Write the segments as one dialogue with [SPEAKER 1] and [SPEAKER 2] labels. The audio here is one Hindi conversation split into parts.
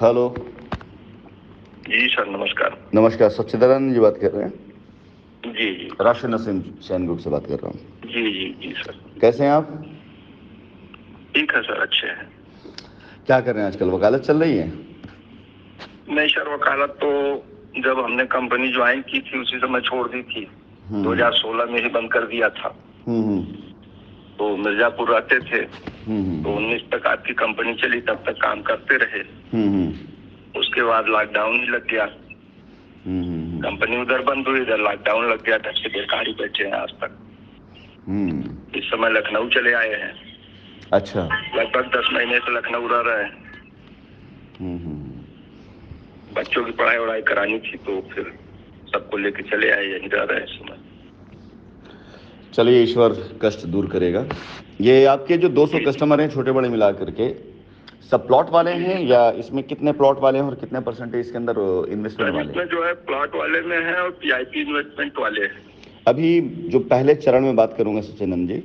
[SPEAKER 1] हेलो।
[SPEAKER 2] जी सर, नमस्कार।
[SPEAKER 1] नमस्कार, सच्चिदानंद जी बात कर रहे हैं?
[SPEAKER 2] जी जी
[SPEAKER 1] राष्ट्रीय नसीम सैन ग्रुप से बात कर रहा हूँ।
[SPEAKER 2] जी जी जी सर।
[SPEAKER 1] कैसे हैं आप?
[SPEAKER 2] ठीक है सर, अच्छे हैं।
[SPEAKER 1] क्या कर रहे हैं आजकल? वकालत चल रही है?
[SPEAKER 2] नहीं सर, वकालत तो जब हमने कंपनी ज्वाइन की थी उसी समय छोड़ दी थी। 2016 में ही बंद कर दिया था। तो मिर्जापुर रहते थे, तो 19 तक आपकी कंपनी चली, तब तक काम करते रहे। उसके बाद लॉकडाउन ही लग गया। कंपनी उधर बंद हुई, इधर लॉकडाउन लग गया, तब से बेकार ही बैठे हैं आज तक। इस समय लखनऊ चले आए हैं।
[SPEAKER 1] अच्छा।
[SPEAKER 2] लगभग 10 महीने से लखनऊ रह रहे हैं। बच्चों की पढ़ाई वढ़ाई करानी थी, तो फिर सबको लेके चले आए, यहीं रह रहे हैं इस समय।
[SPEAKER 1] चलिए, ईश्वर कष्ट दूर करेगा। ये आपके जो 200 कस्टमर हैं छोटे बड़े मिला करके, सब प्लॉट वाले हैं या इसमें कितने प्लॉट वाले हैं और कितने परसेंटेज इसके अंदर इन्वेस्टमेंट वाले हैं?
[SPEAKER 2] इसमें जो है प्लॉट वाले में है और पीआईपी इन्वेस्टमेंट वाले हैं।
[SPEAKER 1] अभी जो पहले चरण में बात करूंगा सचिनंद जी,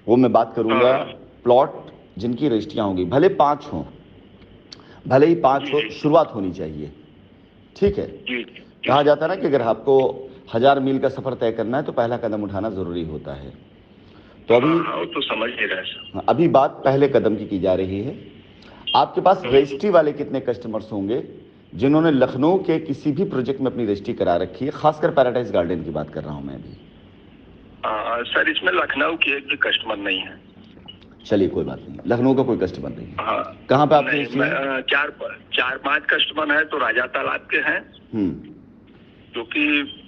[SPEAKER 1] वो मैं बात करूंगा प्लॉट जिनकी रजिस्ट्रियां होंगी, भले 5 हों, भले ही 5 हो, शुरुआत होनी चाहिए। ठीक है। कहा जाता है ना कि अगर आपको 1000 मील का सफर तय करना है तो पहला कदम उठाना जरूरी होता है। तो अभी
[SPEAKER 2] तो समझ नहीं रहे,
[SPEAKER 1] अभी बात पहले कदम की जा रही है। आपके पास रजिस्ट्री वाले कितने कस्टमर्स होंगे जिन्होंने लखनऊ के किसी भी प्रोजेक्ट में अपनी रजिस्ट्री करा रखी है? खासकर पैराडाइज गार्डन की बात कर रहा हूं मैं अभी।
[SPEAKER 2] सर इसमें लखनऊ के एक भी कस्टमर नहीं है।
[SPEAKER 1] चलिए, कोई बात नहीं, लखनऊ का कोई कस्टमर नहीं है।
[SPEAKER 2] हाँ,
[SPEAKER 1] कहाँ पे आपकी रजिस्ट्री है?
[SPEAKER 2] 4-5 कस्टमर है तो राजा तालाब के हैं, जो कि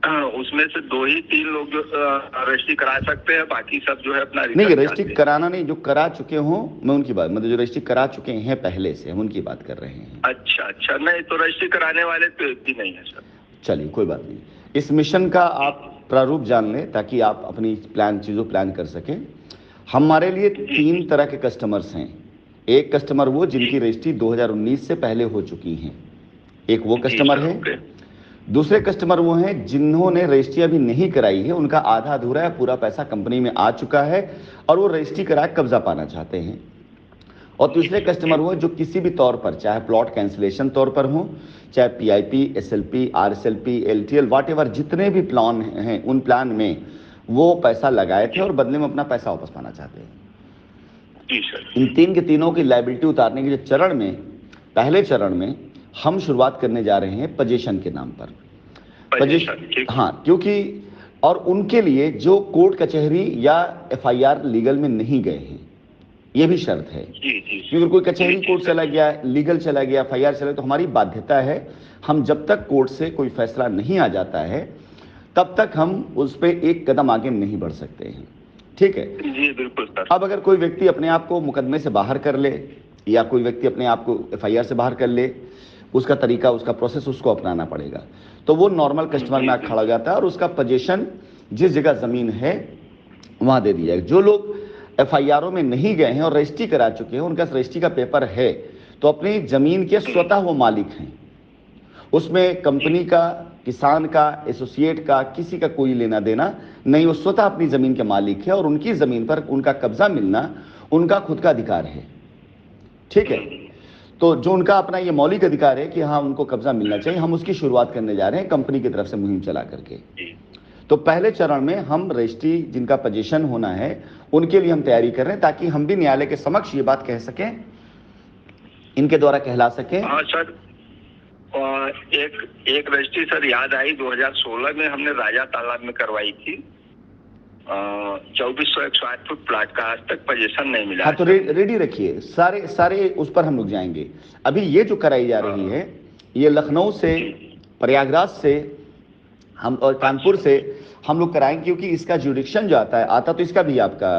[SPEAKER 2] उसमें से 2 ही 3 लोग जो रजिस्ट्री करा सकते हैं, बाकी सब जो है अपना
[SPEAKER 1] नहीं, रजिस्ट्री कराना नहीं, जो करा चुके हो मैं उनकी बात, मतलब जो रजिस्ट्री करा चुके हैं पहले से, हम उनकी बात कर रहे हैं।
[SPEAKER 2] अच्छा, नहीं तो रजिस्ट्री कराने वाले तो एक भी नहीं है सर।
[SPEAKER 1] चलिए, कोई बात नहीं। इस मिशन का आप प्रारूप जान लें ताकि आप अपनी चीज़ों प्लान कर सकें। हमारे लिए 3 तरह के कस्टमर्स हैं। एक कस्टमर वो जिनकी रजिस्ट्री 2019 से पहले हो चुकी हैं, एक वो कस्टमर है। दूसरे कस्टमर वो हैं जिन्होंने रजिस्ट्री अभी नहीं कराई है, उनका आधा अधूरा या पूरा पैसा कंपनी में आ चुका है और वो रजिस्ट्री करा कब्जा पाना चाहते हैं। और तीसरे कस्टमर वो जो किसी भी तौर पर, चाहे प्लॉट कैंसिलेशन तौर पर हो, चाहे पीआईपी, एसएलपी, आरएसएलपी, एलटीएल, व्हाटएवर जितने भी प्लान हैं, उन प्लान में वो पैसा लगाए थे और बदले में अपना पैसा वापस पाना चाहते हैं। इन 3 के तीनों की लायबिलिटी उतारने के चरण में, पहले चरण में हम शुरुआत करने जा रहे हैं पोजीशन के नाम पर। पोजीशन, हाँ, क्योंकि और उनके लिए जो कोर्ट कचहरी या एफआईआर लीगल में नहीं गए हैं, ये भी शर्त है। क्योंकि कोई कचहरी कोर्ट चला गया, लीगल चला गया, एफआईआर चला गया, तो हमारी बाध्यता है, हम जब तक कोर्ट से कोई फैसला नहीं आ जाता है तब तक हम उस पर एक कदम आगे नहीं बढ़ सकते हैं। ठीक है
[SPEAKER 2] जी, बिल्कुल सर।
[SPEAKER 1] अब अगर कोई व्यक्ति अपने आप को मुकदमे से बाहर कर ले या कोई व्यक्ति अपने आप को एफआईआर से बाहर कर ले, उसका तरीका, उसका प्रोसेस उसको अपनाना पड़ेगा। तो वो नॉर्मल कस्टमर में खड़ा हो जाता है और उसका पोजीशन जिस जगह जमीन है वहां दे दिया जाएगा। जो लोग एफआईआरों में नहीं गए हैं और रजिस्ट्री करा चुके हैं, उनका रजिस्ट्री का पेपर है, तो अपनी जमीन के स्वतः वो मालिक हैं। उसमें कंपनी का, किसान का, एसोसिएट का, किसी का कोई लेना देना नहीं। वो स्वतः अपनी जमीन के मालिक है और उनकी जमीन पर उनका कब्जा मिलना उनका खुद का अधिकार है। ठीक है। तो जो उनका अपना ये मौलिक अधिकार है कि हाँ, उनको कब्जा मिलना चाहिए, हम उसकी शुरुआत करने जा रहे हैं कंपनी की तरफ से मुहिम चला करके। तो पहले चरण में हम रजिस्ट्री जिनका पोजीशन होना है उनके लिए हम तैयारी कर रहे हैं, ताकि हम भी न्यायालय के समक्ष ये बात कह सकें, इनके द्वारा कहला सकें।
[SPEAKER 2] हाँ सर, एक रजिस्ट्री सर याद आई, 2016 में हमने राजा तालाब में करवाई थी। 2400 स्क्वायर फुट प्लाट का, आज तक पोजीशन नहीं मिला।
[SPEAKER 1] हाँ, तो रेडी रखिए, सारे उस पर हम लोग जाएंगे। अभी ये जो कराई जा रही है, ये लखनऊ से, प्रयागराज से हम और कानपुर से हम लोग कराएंगे, क्योंकि इसका जुडिक्शन जो आता तो इसका भी, आपका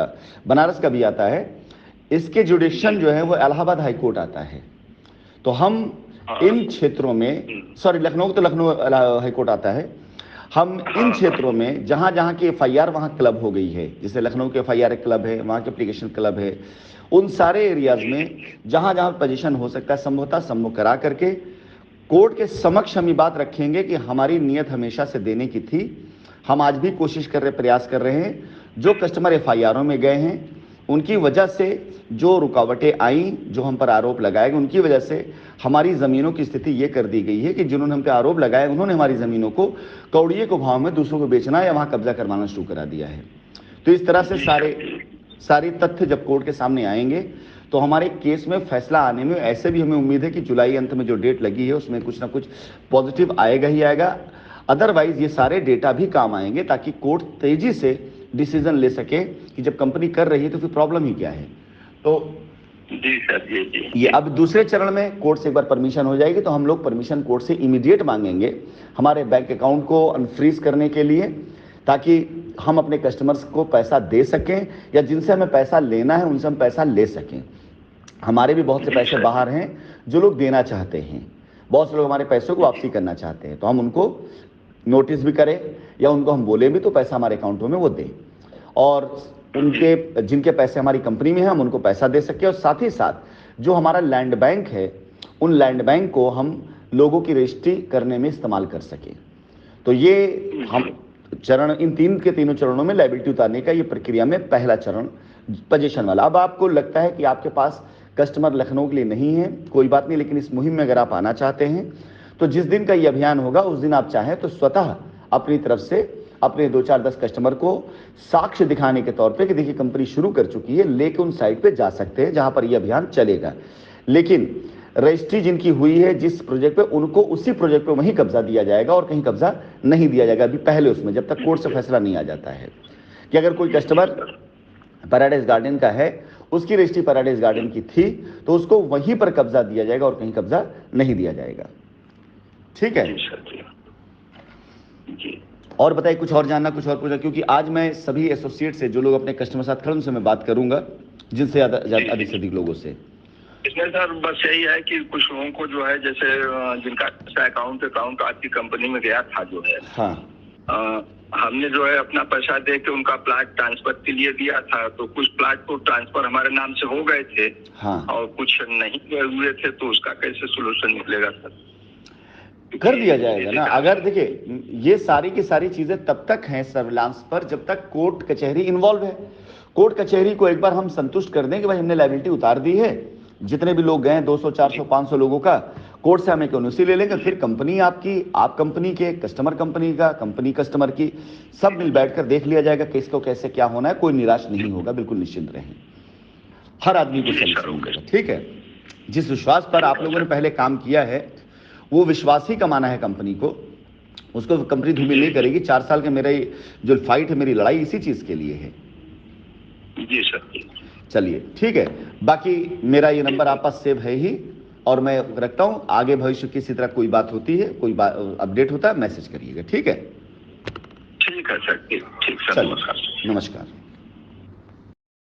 [SPEAKER 1] बनारस का भी आता है। इसके जुडिक्शन जो है वो इलाहाबाद हाई कोर्ट आता है। तो हम इन क्षेत्रों में, सॉरी, लखनऊ तो लखनऊ हाई कोर्ट आता है। हम इन क्षेत्रों में जहां जहां की एफआईआर वहां क्लब हो गई है, जैसे लखनऊ के एफआईआर क्लब है, वहां के एप्लीकेशन क्लब है, उन सारे एरियाज में जहां जहां पोजीशन हो सकता है संभवतः सम्मुख करा करके कोर्ट के समक्ष हम ये बात रखेंगे कि हमारी नीयत हमेशा से देने की थी, हम आज भी कोशिश कर रहे, प्रयास कर रहे हैं। जो कस्टमर एफआईआरों में गए हैं उनकी वजह से जो रुकावटें आई, जो हम पर आरोप लगाए गए, उनकी वजह से हमारी ज़मीनों की स्थिति ये कर दी गई है कि जिन्होंने हम पे आरोप लगाए उन्होंने हमारी ज़मीनों को कौड़िये को भाव में दूसरों को बेचना या वहाँ कब्जा करवाना शुरू करा दिया है। तो इस तरह से सारे तथ्य जब कोर्ट के सामने आएंगे तो हमारे केस में फैसला आने में ऐसे भी हमें उम्मीद है कि जुलाई अंत में जो डेट लगी है उसमें कुछ ना कुछ पॉजिटिव आएगा ही आएगा। अदरवाइज ये सारे डेटा भी काम आएंगे ताकि कोर्ट तेजी से डिसीजन ले सके कि जब कंपनी कर रही है तो फिर प्रॉब्लम ही क्या है। तो
[SPEAKER 2] जी सर, जी
[SPEAKER 1] ये अब दूसरे चरण में कोर्ट से एक बार परमिशन हो जाएगी तो हम लोग परमिशन कोर्ट से इमीडिएट मांगेंगे हमारे बैंक अकाउंट को अनफ्रीज करने के लिए, ताकि हम अपने कस्टमर्स को पैसा दे सकें या जिनसे हमें पैसा लेना है उनसे हम पैसा ले सकें। हमारे भी बहुत से पैसे बाहर हैं जो लोग देना चाहते हैं, बहुत से लोग हमारे पैसों को वापसी करना चाहते हैं, तो हम उनको नोटिस भी करें या उनको हम बोले भी तो पैसा हमारे अकाउंटों में वो दें, और उनके जिनके पैसे हमारी कंपनी में हैं हम उनको पैसा दे सकें, और साथ ही साथ जो हमारा लैंड बैंक है उन लैंड बैंक को हम लोगों की रजिस्ट्री करने में इस्तेमाल कर सकें। तो ये हम चरण, इन तीनों चरणों में लायबिलिटी उतारने का ये प्रक्रिया में पहला चरण पोजीशन वाला। अब आपको लगता है कि आपके पास कस्टमर लखनऊ के लिए नहीं है, कोई बात नहीं, लेकिन इस मुहिम में अगर आप आना चाहते हैं तो जिस दिन का ये अभियान होगा उस दिन आप चाहें तो स्वतः अपनी तरफ से अपने 2-4-10 कस्टमर को साक्ष्य दिखाने के तौर पे कि देखिए कंपनी शुरू कर चुकी है, लेके उन साइट पे जा सकते हैं जहां पर ये अभियान चलेगा। लेकिन रजिस्ट्री जिनकी हुई है जिस प्रोजेक्ट पे, उनको उसी प्रोजेक्ट पे वहीं कब्जा दिया जाएगा और कहीं कब्जा नहीं दिया जाएगा अभी पहले उसमें, जब तक कोर्ट से फैसला नहीं आ जाता है। कि अगर कोई कस्टमर पैराडाइज गार्डन का है, उसकी रजिस्ट्री पैराडाइज गार्डन की थी, तो उसको वहीं पर कब्जा दिया जाएगा और कहीं कब्जा नहीं दिया जाएगा। ठीक है
[SPEAKER 2] जी।
[SPEAKER 1] और बताइए कुछ और जानना, कुछ और पूछना, क्योंकि आज मैं सभी एसोसिएट से जो लोग अपने कस्टमर साथ खड़े उनसे मैं बात करूंगा, जिनसे अधिक से अधिक लोगों से।
[SPEAKER 2] इसमें सर बस यही है कि कुछ लोगों को जो है, जैसे जिनका अकाउंट आपकी कंपनी में गया था जो है,
[SPEAKER 1] हाँ,
[SPEAKER 2] हमने जो है अपना पैसा दे के उनका प्लाट ट्रांसफर के लिए दिया था, तो कुछ प्लाट तो ट्रांसफर हमारे नाम से हो गए थे,
[SPEAKER 1] हाँ,
[SPEAKER 2] और कुछ नहीं हुए थे, तो उसका कैसे सोल्यूशन निकलेगा सर?
[SPEAKER 1] कर दिया जाएगा ना। अगर देखिए ये सारी की सारी चीजें तब तक हैं सर्विलांस पर जब तक कोर्ट कचहरी इन्वॉल्व है। कोर्ट कचहरी को एक बार हम संतुष्ट कर दें कि भाई हमने लायबिलिटी उतार दी है, जितने भी लोग गए 200, 400, 500 लोगों का, कोर्ट से हमें उसी ले लेंगे, फिर कंपनी आपकी, आप कंपनी के, कस्टमर कंपनी का, कंपनी कस्टमर की, सब मिल बैठकर देख लिया जाएगा केस को कैसे क्या होना है। कोई निराश नहीं होगा, बिल्कुल निश्चिंत रहें, हर आदमी को सॉल्यूशन मिलेगा। ठीक है, जिस विश्वास पर आप लोगों ने पहले काम किया है वो विश्वास ही कमाना है कंपनी को, उसको कंपनी धूमिल नहीं करेगी। 4 साल के मेरा जो फाइट है, मेरी लड़ाई इसी चीज के लिए है।
[SPEAKER 2] जी सर।
[SPEAKER 1] चलिए ठीक है, बाकी मेरा ये नंबर आप पास सेव है ही, और मैं रखता हूं, आगे भविष्य किसी तरह कोई बात होती है, कोई अपडेट होता है, मैसेज करिएगा। ठीक है
[SPEAKER 2] सर, ठीक सर, नमस्कार।
[SPEAKER 1] नमस्कार।